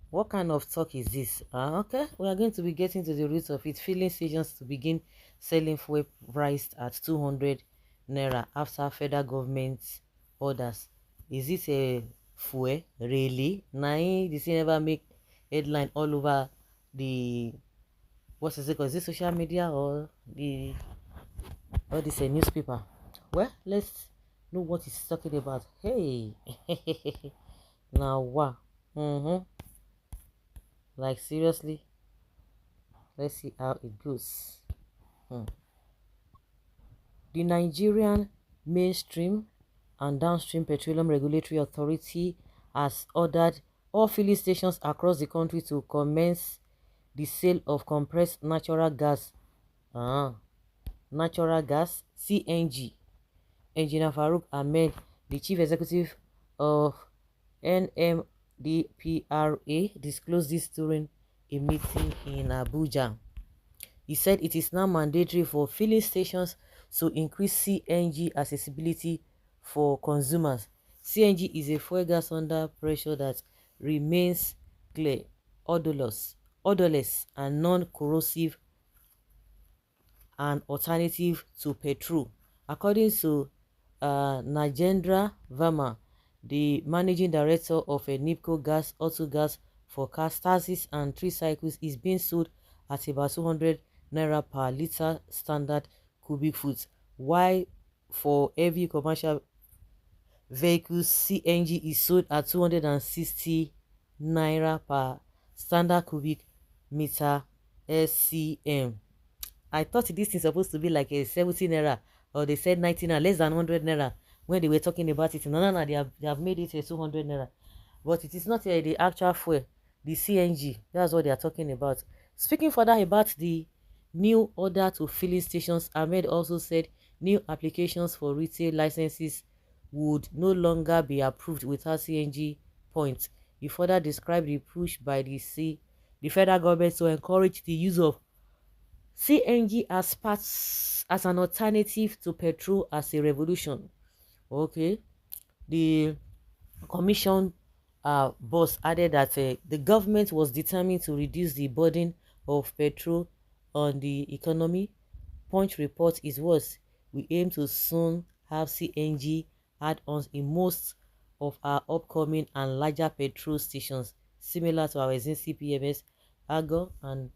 What kind of talk is this? Okay, we are going to be getting to the roots of it. Filling stations to begin selling fuel priced at 200 naira after federal government orders. Is this a fuel? Really? Nine, this never make headline all over the, what is it called? Is it social media or this a newspaper? Well, let's know what it's talking about. Hey, now what? Mm-hmm. Like seriously, let's see how it goes. Hmm. The Nigerian Mainstream and Downstream Petroleum Regulatory Authority has ordered all filling stations across the country to commence the sale of compressed ah, natural gas (CNG). Engineer Farouk Ahmed, the chief executive of NMDPRA, disclosed this during a meeting in Abuja. He said it is now mandatory for filling stations to increase CNG accessibility for consumers. CNG is a fuel gas under pressure that remains clear, odorless and non-corrosive, an alternative to petrol. According to Nagendra Verma, the managing director of a NIPCO gas, Autogas for Castasis and 3 cycles, is being sold at about 200 naira per litre standard cubic foot, while for heavy commercial vehicles, CNG is sold at 260 naira per standard cubic meter SCM. I thought this is supposed to be like a 70 naira, or they said 90 naira, less than 100 naira when they were talking about it. No, no, no, they have made it a 200 naira. But it is not the actual fuel, the CNG. That's what they are talking about. Speaking further about the new order to filling stations, Ahmed also said new applications for retail licenses would no longer be approved without CNG points. He further described the push by the federal government to encourage the use of CNG as an alternative to petrol as a revolution. Okay, the commission boss added that the government was determined to reduce the burden of petrol on the economy. Punch report is worse. We aim to soon have CNG add-ons in most of our upcoming and larger petrol stations, similar to our existing PMS, AGO, and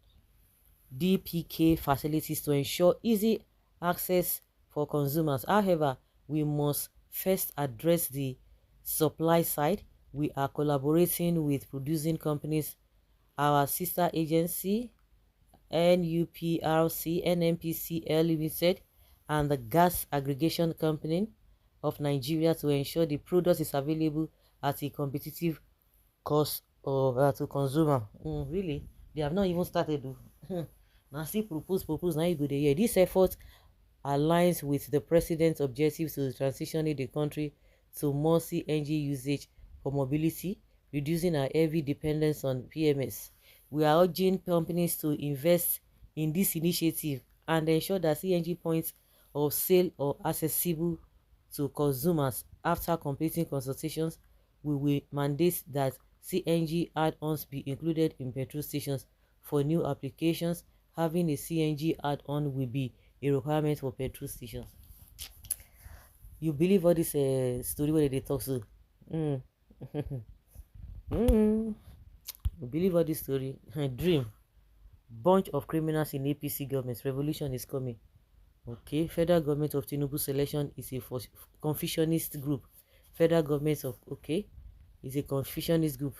DPK facilities to ensure easy access for consumers. However, we must first address the supply side. We are collaborating with producing companies, our sister agency, NUPRC, NMPCL Limited, and the Gas Aggregation Company of Nigeria to ensure the product is available at a competitive cost to consumer. Really, they have not even started. Now still propose now you go dey hear. This effort aligns with the president's objective to transitioning the country to more CNG usage for mobility, reducing our heavy dependence on PMS. We are urging companies to invest in this initiative and ensure that CNG points of sale are accessible to consumers. After completing consultations, we will mandate that CNG add-ons be included in petrol stations. For new applications, having a CNG add-on will be a requirement for petrol stations. You believe all this story where they talk so? Mm. mm. You believe all this story? Dream. Bunch of criminals in APC government. Revolution is coming. Okay, federal government of Tinubu selection is a confucianist group. Federal government of is a confucianist group.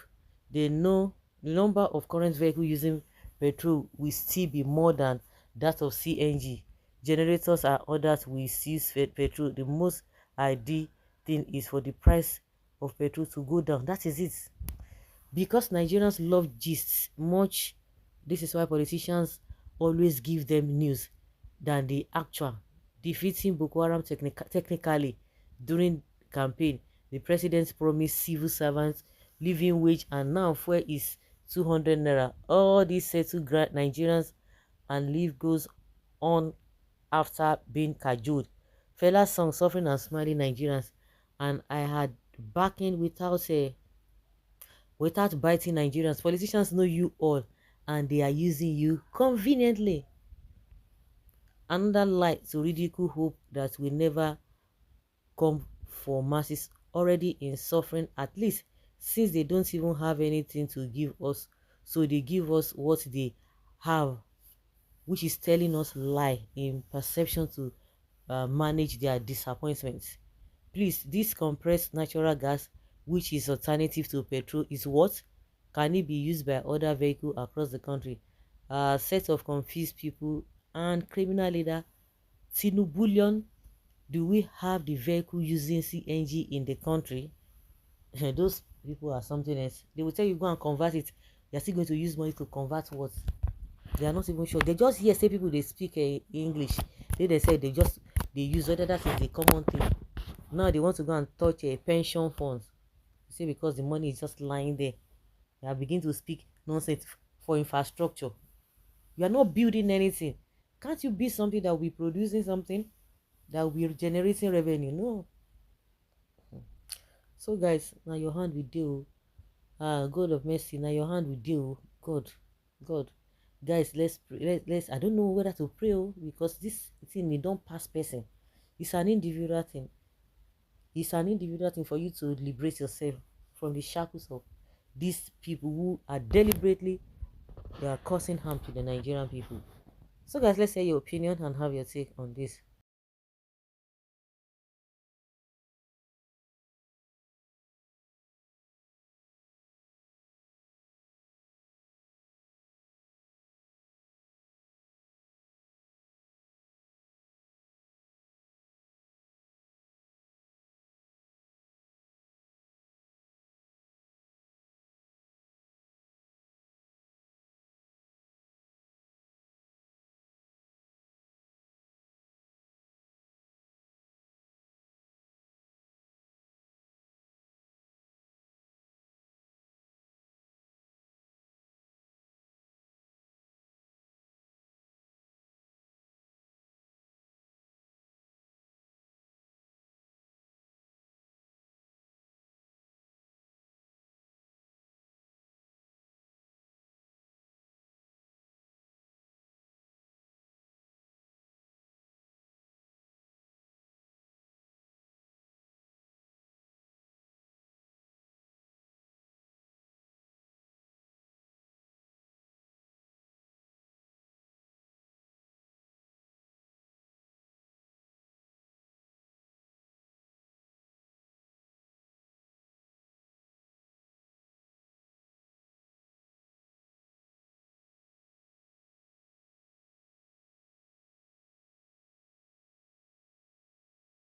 They know the number of current vehicles using petrol will still be more than that of CNG. Generators and others will use petrol. The most ideal thing is for the price of petrol to go down. That is it. Because Nigerians love gists much, this is why politicians always give them news than the actual. Defeating Boko Haram technically during campaign, the president promised civil servants living wage, and now fuel is 200 naira. All these settle Nigerians, and life goes on after being cajoled. Fela song Suffering and Smiling Nigerians, and I had backing without a without biting Nigerians. Politicians know you all and they are using you conveniently. Another lie to ridicule hope that will never come for masses already in suffering, at least since they don't even have anything to give us. So they give us what they have, which is telling us lie in perception to manage their disappointments. Please, this compressed natural gas, which is alternative to petrol, is what? Can it be used by other vehicles across the country? A set of confused people and criminal leader Tinubulion. Do we have the vehicle using CNG in the country? Those people are something else. They will tell you go and convert it. They are still going to use money to convert what? They are not even sure. They just hear say people they speak English. They say they use whether that is the common thing. Now they want to go and touch a pension funds. You see, because the money is just lying there. They are beginning to speak nonsense for infrastructure. You are not building anything. Can't you build something that will be producing something that will be generating revenue? No. So guys, now your hand will deal. God of mercy, now your hand will deal. God. Guys, let's pray. Let's I don't know whether to pray because this thing it don't pass person. It's an individual thing. It's an individual thing for you to liberate yourself from the shackles of these people who are deliberately they are causing harm to the Nigerian people. So guys, let's hear your opinion and have your take on this.